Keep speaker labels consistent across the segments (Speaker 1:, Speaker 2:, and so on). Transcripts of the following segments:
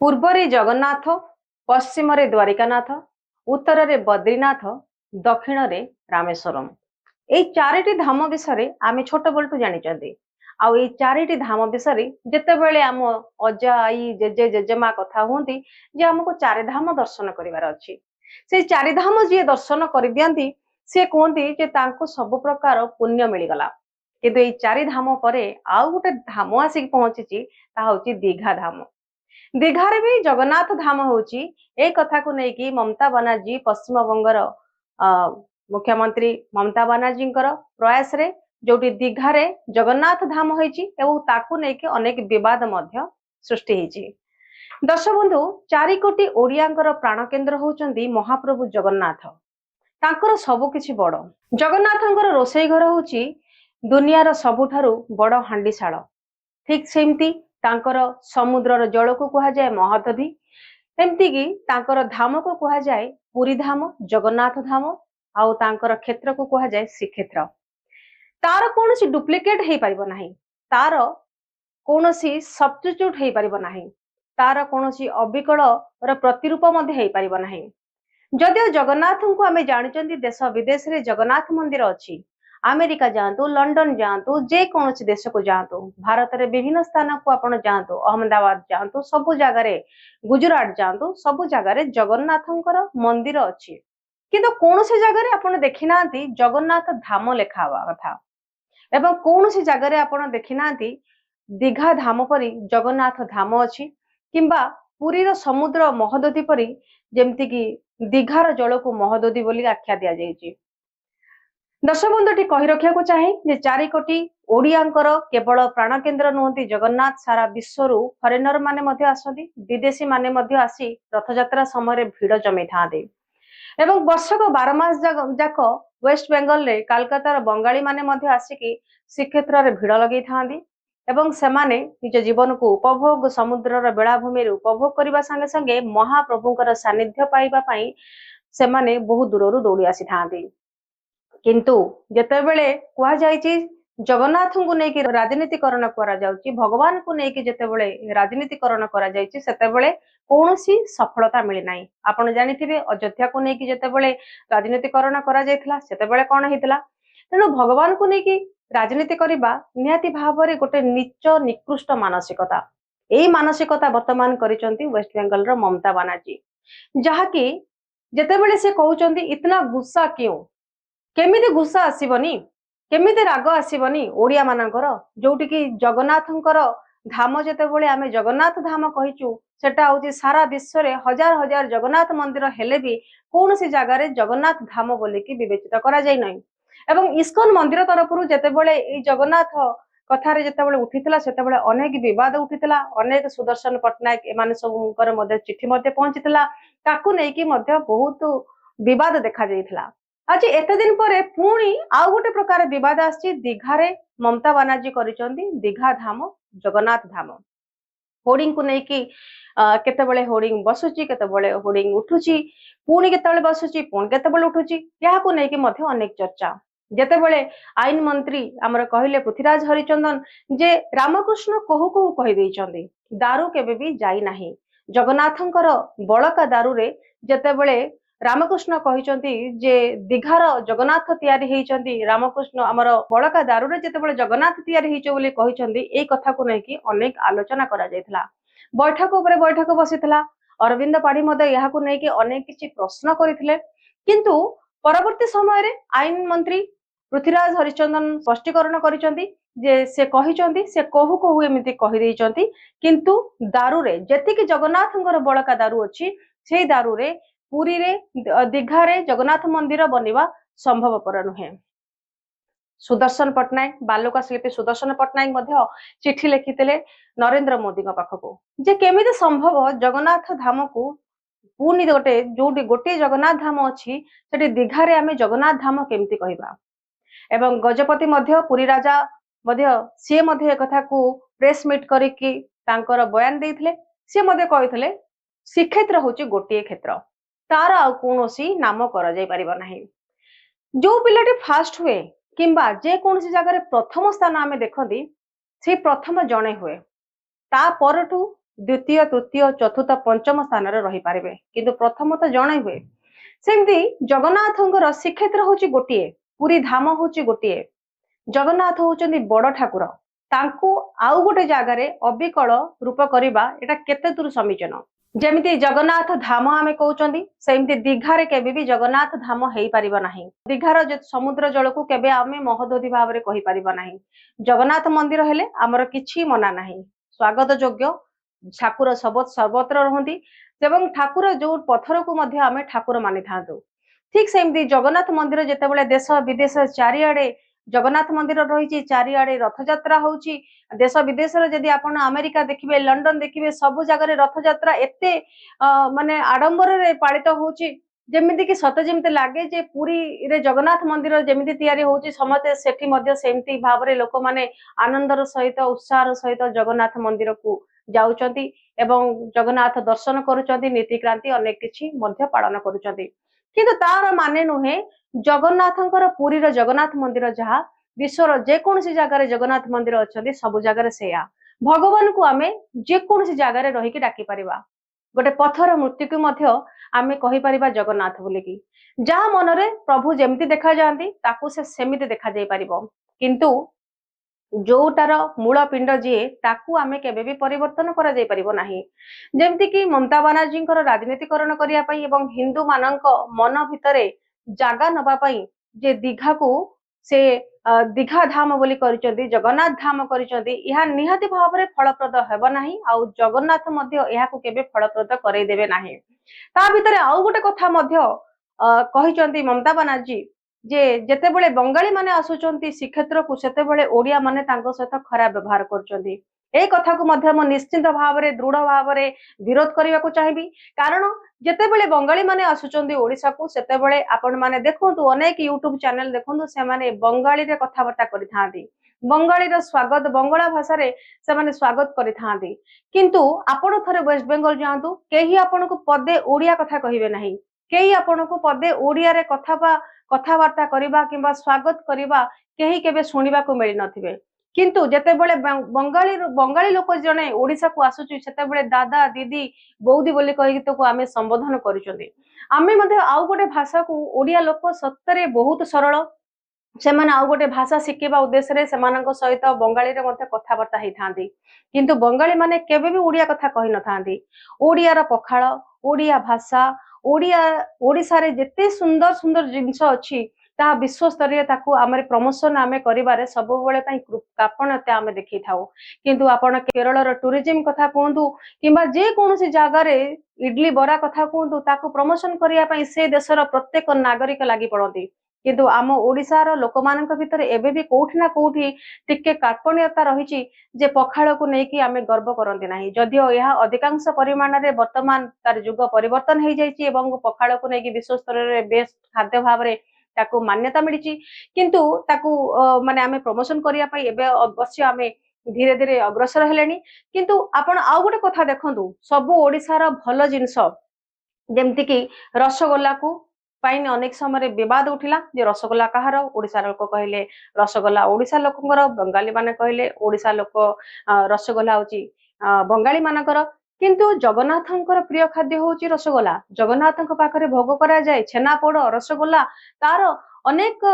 Speaker 1: ପୂର୍ବରେ ଜଗନ୍ନାଥ, ପଶ୍ଚିମରେ ଦ୍ୱାରିକାନାଥ, ଉତ୍ତରରେ ବଦ୍ରିନାଥ, ଦକ୍ଷିଣରେ ରାମେଶ୍ୱରମ। ଏଇ ଚାରିଟି ଧାମ ବିଷୟରେ ଆମେ ଛୋଟବେଳଠୁ ଜାଣିଛନ୍ତି। ଆଉ ଏଇ ଚାରିଟି ଧାମ ବିଷୟରେ ଯେତେବେଳେ ଆମ ଅଜା ଆଈ ଜେଜେ ଜେଜେମା କଥା ହୁଅନ୍ତି ଯେ ଆମକୁ ଚାରିଧାମ ଦର୍ଶନ କରିବାର ଅଛି, ସେଇ ଚାରିଧାମ ଯିଏ ଦର୍ଶନ କରିଦିଅନ୍ତି ସିଏ କୁହନ୍ତି ଯେ ତାଙ୍କୁ ସବୁ ପ୍ରକାର ପୁଣ୍ୟ ମିଳିଗଲା। କିନ୍ତୁ ଏଇ ଚାରିଧାମ ପରେ ଆଉ ଗୋଟେ ଧାମ ଆସିକି ପହଞ୍ଚିଛି, ତାହା ହଉଛି ଦୀଘା ଧାମ। ଦୀଘାରେ ବି ଜଗନ୍ନାଥ ଧାମ ହଉଛି ଏ କଥାକୁ ନେଇକି ମମତା ବାନାର୍ଜୀ ପଶ୍ଚିମବଙ୍ଗର ମୁଖ୍ୟମନ୍ତ୍ରୀ ମମତା ବାନାର୍ଜୀଙ୍କର ପ୍ରୟାସରେ ଯୋଉଠି ଦୀଘାରେ ଜଗନ୍ନାଥ ଧାମ ହେଇଛି ଏବଂ ତାକୁ ନେଇକି ଅନେକ ବିବାଦ ମଧ୍ୟ ସୃଷ୍ଟି ହେଇଛି। ଦର୍ଶକ ବନ୍ଧୁ, 4 କୋଟି ଓଡିଆଙ୍କର ପ୍ରାଣ କେନ୍ଦ୍ର ହଉଛନ୍ତି ମହାପ୍ରଭୁ ଜଗନ୍ନାଥ। ତାଙ୍କର ସବୁ କିଛି ବଡ। ଜଗନ୍ନାଥଙ୍କର ରୋଷେଇ ଘର ହଉଛି ଦୁନିଆର ସବୁଠାରୁ ବଡ ହାଣ୍ଡିଶାଳ। ଠିକ ସେମିତି ତାଙ୍କର ସମୁଦ୍ରର ଜଳକୁ କୁହାଯାଏ ମହାଦଧି। ଏମିତିକି ତାଙ୍କର ଧାମକୁ କୁହାଯାଏ ପୁରୀ ଧାମ, ଜଗନ୍ନାଥ ଧାମ, ଆଉ ତାଙ୍କର କ୍ଷେତ୍ରକୁ କୁହାଯାଏ ଶ୍ରୀକ୍ଷେତ୍ର। ତାର କୌଣସି ଡୁପ୍ଲିକେଟ ହେଇପାରିବ ନାହିଁ, ତାର କୌଣସି ସବଷ୍ଟିଚ୍ୟୁଟ ହେଇପାରିବ ନାହିଁ, ତାର କୌଣସି ଅବିକଳର ପ୍ରତିରୂପ ମଧ୍ୟ ହେଇପାରିବ ନାହିଁ। ଯଦିଓ ଜଗନ୍ନାଥଙ୍କୁ ଆମେ ଜାଣିଛନ୍ତି ଦେଶ ବିଦେଶରେ ଜଗନ୍ନାଥ ମନ୍ଦିର ଅଛି। ଆମେରିକା ଯାଆନ୍ତୁ, ଲଣ୍ଡନ ଯାଆନ୍ତୁ, ଯେକୌଣସି ଦେଶକୁ ଯାଆନ୍ତୁ, ଭାରତରେ ବିଭିନ୍ନ ସ୍ଥାନକୁ ଆପଣ ଯାଆନ୍ତୁ, ଅହମ୍ମଦାବାଦ ଯାଆନ୍ତୁ, ସବୁ ଜାଗାରେ, ଗୁଜୁରାଟ ଯାଆନ୍ତୁ, ସବୁ ଜାଗାରେ ଜଗନ୍ନାଥଙ୍କର ମନ୍ଦିର ଅଛି। କିନ୍ତୁ କୌଣସି ଜାଗାରେ ଆପଣ ଦେଖିନାହାନ୍ତି ଜଗନ୍ନାଥ ଧାମ ଲେଖା ହବା କଥା। ଏବଂ କୌଣସି ଜାଗାରେ ଆପଣ ଦେଖିନାହାନ୍ତି ଦୀଘା ଧାମ ପରି ଜଗନ୍ନାଥ ଧାମ ଅଛି, କିମ୍ବା ପୁରୀର ସମୁଦ୍ର ମହୋଦଧି ପରି, ଯେମିତିକି ଦୀଘାର ଜଳକୁ ମହୋଦଧି ବୋଲି ଆଖ୍ୟା ଦିଆଯାଇଛି। ଦର୍ଶକ ବନ୍ଧୁଟି କହି ରଖିବାକୁ ଚାହେଁ ଯେ 4 କୋଟି ଓଡିଆଙ୍କର କେବଳ ପ୍ରାଣ କେନ୍ଦ୍ର ନୁହନ୍ତି ଜଗନ୍ନାଥ, ସାରା ବିଶ୍ୱରୁ ଫରେନର ମାନେ ମଧ୍ୟ ଆସନ୍ତି, ବିଦେଶୀ ମାନେ ମଧ୍ୟ ଆସି ରଥଯାତ୍ରା ସମୟରେ ଭିଡ ଜମେଇଥାନ୍ତି। ଏବଂ ବର୍ଷକ 12 ମାସ ଯାକ ୱେଷ୍ଟ ବେଙ୍ଗଲରେ କାଲକାତାର ବଙ୍ଗାଳୀ ମାନେ ମଧ୍ୟ ଆସିକି ଶ୍ରୀକ୍ଷେତ୍ରରେ ଭିଡ ଲଗେଇଥାନ୍ତି। ଏବଂ ସେମାନେ ନିଜ ଜୀବନକୁ ଉପଭୋଗ, ସମୁଦ୍ରର ବେଳାଭୂମିରେ ଉପଭୋଗ କରିବା ସାଙ୍ଗେ ସାଙ୍ଗେ ମହାପ୍ରଭୁଙ୍କର ସାନ୍ନିଧ୍ୟ ପାଇବା ପାଇଁ ସେମାନେ ବହୁ ଦୂରରୁ ଦୌଡ଼ି ଆସିଥାନ୍ତି। କିନ୍ତୁ ଯେତେବେଳେ କୁହାଯାଇଛି ଜଗନ୍ନାଥଙ୍କୁ ନେଇକି ରାଜନୀତିକରଣ କରାଯାଉଛି, ଭଗବାନଙ୍କୁ ନେଇକି ଯେତେବେଳେ ରାଜନୀତିକରଣ କରାଯାଇଛି, ସେତେବେଳେ କୌଣସି ସଫଳତା ମିଳିନାହିଁ। ଆପଣ ଜାଣିଥିବେ ଅଯୋଧ୍ୟାକୁ ନେଇକି ଯେତେବେଳେ ରାଜନୀତିକରଣ କରାଯାଇଥିଲା ସେତେବେଳେ କଣ ହେଇଥିଲା। ତେଣୁ ଭଗବାନଙ୍କୁ ନେଇକି ରାଜନୀତି କରିବା ନିହାତି ଭାବରେ ଗୋଟେ ନିଚ ନିକୃଷ୍ଟ ମାନସିକତା। ଏଇ ମାନସିକତା ବର୍ତ୍ତମାନ କରିଛନ୍ତି ୱେଷ୍ଟ ବେଙ୍ଗଲର ମମତା ବାନାର୍ଜୀ, ଯାହାକି ଯେତେବେଳେ ସେ କହୁଛନ୍ତି ଇତନା ଗୁସ୍ସା କ୍यों, କେମିତି ଗୁସ୍ସା ଆସିବନି, କେମିତି ରାଗ ଆସିବନି ଓଡିଆ ମାନଙ୍କର, ଯୋଉଠିକି ଜଗନ୍ନାଥଙ୍କର ଧାମ, ଯେତେବେଳେ ଆମେ ଜଗନ୍ନାଥ ଧାମ କହିଛୁ ସେଟା ହଉଛି ସାରା ବିଶ୍ୱରେ ହଜାର ହଜାର ଜଗନ୍ନାଥ ମନ୍ଦିର ହେଲେ ବି କୌଣସି ଜାଗାରେ ଜଗନ୍ନାଥ ଧାମ ବୋଲିକି ବିବେଚିତ କରାଯାଇ ନାହିଁ। ଏବଂ ଇସ୍କନ ମନ୍ଦିର ତରଫରୁ ଯେତେବେଳେ ଏଇ ଜଗନ୍ନାଥ କଥାରେ ଯେତେବେଳେ ଉଠିଥିଲା ସେତେବେଳେ ଅନେକ ବିବାଦ ଉଠିଥିଲା, ଅନେକ ସୁଦର୍ଶନ ପଟ୍ଟନାୟକ ଏମାନେ ସବୁଙ୍କର ମଧ୍ୟ ଚିଠି ମଧ୍ୟ ପହଞ୍ଚିଥିଲା, ତାକୁ ନେଇକି ମଧ୍ୟ ବହୁତ ବିବାଦ ଦେଖାଯାଇଥିଲା। ଆଜି ଏତେ ଦିନ ପରେ ପୁଣି ଆଉ ଗୋଟେ ପ୍ରକାର ବିବାଦ ଆସିଛି। ଦୀଘାରେ ମମତା ବାନାର୍ଜୀ କରିଛନ୍ତି ଦୀଘା ଧାମ ଜଗନ୍ନାଥ ଧାମ। ହୋର୍ଡିଂକୁ ନେଇକି କେତେବେଳେ ହୋର୍ଡିଂ ବସୁଛି, କେତେବେଳେ ହୋର୍ଡିଂ ଉଠୁଛି, ପୁଣି କେତେବେଳେ ବସୁଛି, ପୁଣି କେତେବେଳେ ଉଠୁଛି, ଏହାକୁ ନେଇକି ମଧ୍ୟ ଅନେକ ଚର୍ଚ୍ଚା। ଯେତେବେଳେ ଆଇନ ମନ୍ତ୍ରୀ ଆମର କହିଲେ ପୃଥ୍ୱୀରାଜ ହରିଚନ୍ଦନ ଯେ ରାମକୃଷ୍ଣ କହୁ କହୁ କହିଦେଇଛନ୍ତି ଦାରୁ କେବେ ବି ଯାଇନାହିଁ। ଜଗନ୍ନାଥଙ୍କର ବଳକା ଦାରୁରେ ଯେତେବେଳେ ରାମକୃଷ୍ଣ କହିଛନ୍ତି ଯେ ଦୀଘାର ଜଗନ୍ନାଥ ତିଆରି ହେଇଛନ୍ତି, ରାମକୃଷ୍ଣ ଆମର ବଳକା ଦାରୁରେ ଯେତେବେଳେ ଜଗନ୍ନାଥ ତିଆରି ହେଇଛ ବୋଲି କହିଛନ୍ତି, ଏଇ କଥାକୁ ନେଇକି ଅନେକ ଆଲୋଚନା କରାଯାଇଥିଲା। ବୈଠକ ଉପରେ ବୈଠକ ବସିଥିଲା। ଅରବିନ୍ଦ ପାଢୀ ମଧ୍ୟ ଏହାକୁ ନେଇକି ଅନେକ କିଛି ପ୍ରଶ୍ନ କରିଥିଲେ। କିନ୍ତୁ ପରବର୍ତ୍ତୀ ସମୟରେ ଆଇନ ମନ୍ତ୍ରୀ ପୃଥ୍ୱୀରାଜ ହରିଚନ୍ଦନ ସ୍ପଷ୍ଟୀକରଣ କରିଛନ୍ତି ଯେ ସେ କହିଛନ୍ତି ସେ କହୁ କହୁ ଏମିତି କହିଦେଇଛନ୍ତି, କିନ୍ତୁ ଦାରୁରେ ଯେତିକି ଜଗନ୍ନାଥଙ୍କର ବଳକା ଦାରୁ ଅଛି ସେଇ ଦାରୁରେ ପୁରୀରେ ଦୀଘାରେ ଜଗନ୍ନାଥ ମନ୍ଦିର ବନିବା ସମ୍ଭବପର ନୁହେଁ। ସୁଦର୍ଶନ ପଟ୍ଟନାୟକ, ବାଲୁକା ଶିଳ୍ପୀ ସୁଦର୍ଶନ ପଟ୍ଟନାୟକ ମଧ୍ୟ ଚିଠି ଲେଖିଥିଲେ ନରେନ୍ଦ୍ର ମୋଦିଙ୍କ ପାଖକୁ ଯେ କେମିତି ସମ୍ଭବ ଜଗନ୍ନାଥ ଧାମକୁ ପୁଣି ଗୋଟେ, ଯୋଉଠି ଗୋଟିଏ ଜଗନ୍ନାଥ ଧାମ ଅଛି ସେଠି ଦୀଘାରେ ଆମେ ଜଗନ୍ନାଥ ଧାମ କେମିତି କହିବା। ଏବଂ ଗଜପତି ମଧ୍ୟ, ପୁରୀ ରାଜା ମଧ୍ୟ, ସିଏ ମଧ୍ୟ ଏକଥାକୁ ପ୍ରେସ ମିଟ୍ କରିକି ତାଙ୍କର ବୟାନ ଦେଇଥିଲେ। ସିଏ ମଧ୍ୟ କହିଥିଲେ ଶ୍ରୀକ୍ଷେତ୍ର ହଉଛି ଗୋଟିଏ କ୍ଷେତ୍ର, ତାର ଆଉ କୌଣସି ନାମ କରାଯାଇ ପାରିବ ନାହିଁ। ଯୋଉ ପିଲାଟି ଫାଷ୍ଟ ହୁଏ କିମ୍ବା ଯେକୌଣସି ଜାଗାରେ ପ୍ରଥମ ସ୍ଥାନ ଆମେ ଦେଖନ୍ତି, ସେ ପ୍ରଥମ ଜଣେ ହୁଏ, ତା ପରଠୁ द्वितीय तृतीय चतुर्थ पंचम स्थान रे रही पारिबे किंतु प्रथम तो जणे हुए सेमती जगन्नाथंकर श्रीक्षेत्र होची गोटिए पुरी धाम होची गोटिए जगन्नाथ होचंदी बड़ ठाकुर तांकू आउ गोटे जगार अविकल रूप करवा एटा केते दूर समीचीन जमिति जगन्नाथ धाम आमे कहउचंदी सेमती दीघारे केबे भी जगन्नाथ धाम हेई परिबा नाही दीघार समुद्र जल को केबे आमे महोदधि भाव रे कहि परिबा नाही जगन्नाथ मंदिर हेले हमर किछि मना नाही स्वागत योग्य ठाकुर सर्वत्र रहंती एवं ठाकुर जो पत्थर को मध्य आमे ठाकुर मानि थांतु ठीक सेमती जगन्नाथ मंदिर जेतेबेले देश विदेश चारिआडे जगन्नाथ मंदिर रही चारिआडे रथ यात्रा होची देश विदेश जदि आपण अमेरिका देखिबे लंडन देखिबे सब जगह रथ यात्रा एते माने आडंबर रे पालित होची जेमिति कि सत जेमिति लागे जे पुरी रे जगन्नाथ मंदिर जेमिति तयारी होची समते सेठी मध्य सेमती भाव रे लोक माने आनंदर सहित उत्साहर सहित जगन्नाथ मंदिर को जाउचंती एवं जगन्नाथ दर्शन करूचंती नीतिक्रांति अनेक किछि मध्य पालन करूचंती किंतु तार माने नुहे जगन्नाथंकर पुरी रो जगन्नाथ मंदिर जहा विश्वर जेकोसी जगार जगन्नाथ मंदिर अच्छा सब जगार सेया भगवान को आमे जेकोसी जगार रही डाकी परिबा गोटे पत्थर मूर्ति को मध्य आमे कहि परिबा जगन्नाथ बोलिकी जहा मनरे प्रभु जेमती देखा जाती ताकू से सेमिति देखा जाई परिबो किंतु जोटार मूल पिंड जी ताकू आमे केबे भी परिवर्तन करा जाई परिबो नाही जेमती कि ममता बानार्जी राजनीतिकरण करिया पई एवं हिंदू मानक मन भितरे जागा नबा पई जे दीघा को से दीघा धाम बोली करिसंती जगन्नाथ धाम करिसंती यह निहाती भाव रे फलप्रद हेबो नाही आ जगन्नाथ मध्य यहा को केबे फलप्रद करई देबे नाही ता भितरे आउ गोटे कथा मध्य कहिसंती ममता बानार्जी जे जेतेबेले बंगाली माने आसुचंती श्रीक्षेत्र को सेतेबेले ओडिया माने तांको सहित खराब व्यवहार करचंती ए कथा को मध्य म निश्चित भाव रे दृढ़ भाव रे विरोध करिया को चाहिबी कारण जेतेबेले बंगाली माने आसुचंती ओडिसा को सेतेबेले आपण माने देखंतु अनेक यूट्यूब चैनल देखंतु से माने बंगाली रे कथाबार्ता करिथांती बंगाली रो स्वागत बंगला भाषा रे से माने स्वागत करिथांती किंतु आपण थरे वेस्ट बेंगल जांतु केही आपण को पदे ओडिया कथा कहिबे नाही केही आपण को पदे ओडिया रे कथाबार्ता करिबा किंबा स्वागत करिबा केही केबे सुनिबा को मिलि नथिबे किंतु जेतेबेले बंगाली लोक जने ओडिसा को आसुची सेतेबेले दादा दीदी बौदी बोली कहि तो को आमे संबोधन करिसंती आमे मध्ये आउ गोटे भाषा को ओडिया लोक सत्तरे बहुत सरल से माने आउ गोटे भाषा शिखिबा उद्देश्य रे सेमानक सहित बंगाली रे मध्ये कथाबार्ता हेई थांती किंतु बंगाली माने केबे भी ओडिया कथा कहि न थांती ओडिया रो पखाळ ओडिया भाषा ओडिया ओडिसा रे जेते सुंदर सुंदर जिंस अछि ता विश्व स्तरीय ताकू आमे प्रमोशन आमे करिबारे सब बेले पई कापणता आमे देखि थाउ किंतु आपण केरल रो टूरिज्म कथा कहंतु किंबा जे कोनोसी जागा रे इडली बरा कथा कहंतु ताकू प्रमोशन करिया पई से देशर प्रत्येक नागरिक लागि पड़ती किंतु आम ओडिसार लोक मानक भितर एबे भी कोठी ना कोठी टिके कार्पण्यता रहिछि जे पखाळ को नेकी आमे गर्व करंती नाही जदियो यह अधिकांश परिमाण रे वर्तमान तार युग परिवर्तन हे जाइछि एवं पखाळ को नेकी विश्व स्तर रे बेस्ट खाद्य भाव रे ताकू मान्यता मिलिछि किंतु ताकू माने आमे प्रमोशन करिया पई एबे अवश्य आमे धीरे धीरे अग्रसर हेलेनी किंतु आपण आउ गोटे कथा देखंतु सब ओडिसार भल जिंस जेमति कि रसगोल्ला को पाइन अनेक समय विवाद उठिला जे रसगोल्ला कहार ओडिसा लोक कहले रसगोल्ला ओडिसा लोकंकर बंगाली माने कहले ओडिसा लोक रसगोल्ला होची बंगाली मानकर किंतु जगन्नाथंकर प्रिय खाद्य होची रसगोल्ला जगन्नाथंक पाखरे भोग करा जाय छेनापोड़ रसगोल्ला तार अनेक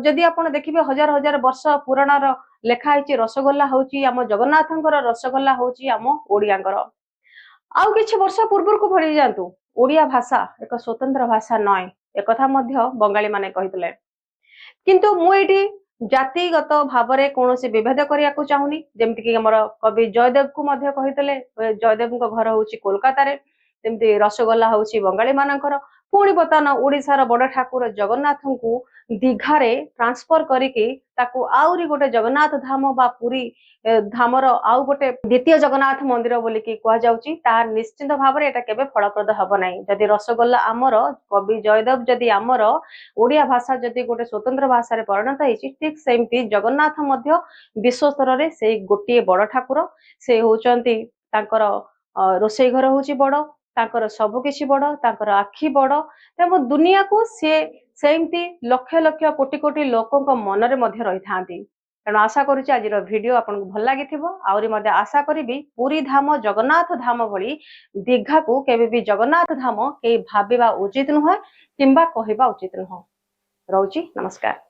Speaker 1: जदि आपण देखिबे हजार हजार वर्ष पुराणार लेखा होची रसगोल्ला होची आम जगन्नाथंकर रसगोल्ला होची आम ओडियांकर आउ किछि वर्ष पूर्व को भरी जांतु ओडिया भाषा एक स्वतंत्र भाषा नय एक कथा मध्य बंगाली माने कहितले किंतु मु एठी जातिगत भाव रे कोनोसी विभेद करिया को चाहुनी जेमति कि हमर कवि जयदेव को मध्य कहितले जयदेव को घर होची कोलकाता रे जेमति रसगोल्ला होची बंगाली मानकर पुणी बर्तमान ओडिसार बड़ ठाकुर जगन्नाथ को दीघारे ट्रांसफर करिके ताकू आउरी गोटे जगन्नाथ धाम बा पुरी धामर आउ गोटे द्वितीय जगन्नाथ मंदिर बोली कि कह जाउची ता निश्चित भाव रे एटा केबे फलप्रद हबो नाही जदि रसगोल्ला आमर कवि जयदेव जदि आमर ओडिया भाषा जदि गोटे स्वतंत्र भाषा रे परिणत हेछि ठीक सेमती जगन्नाथ मध्य विश्व स्तर रे से गोटे बड़ ठाकुर से होचंती तांकर रोसई घर होची बड़ तांकर सब किछि बड़ तांकर आखि बड़ तेमु दुनिया को से सेमती लक्ष लक्ष कोटि कोटि लोकंक मनरे मध्य रही थांती तेणु आशा करुच्ची आज वीडियो आपको भल लगी आहरी मध्य आशा करी पुरी धाम जगन्नाथ धाम भली दीघा को केबे भी जगन्नाथ धाम के भाविबा उचित नुह किंबा कहवा उचित नुह। रोची नमस्कार।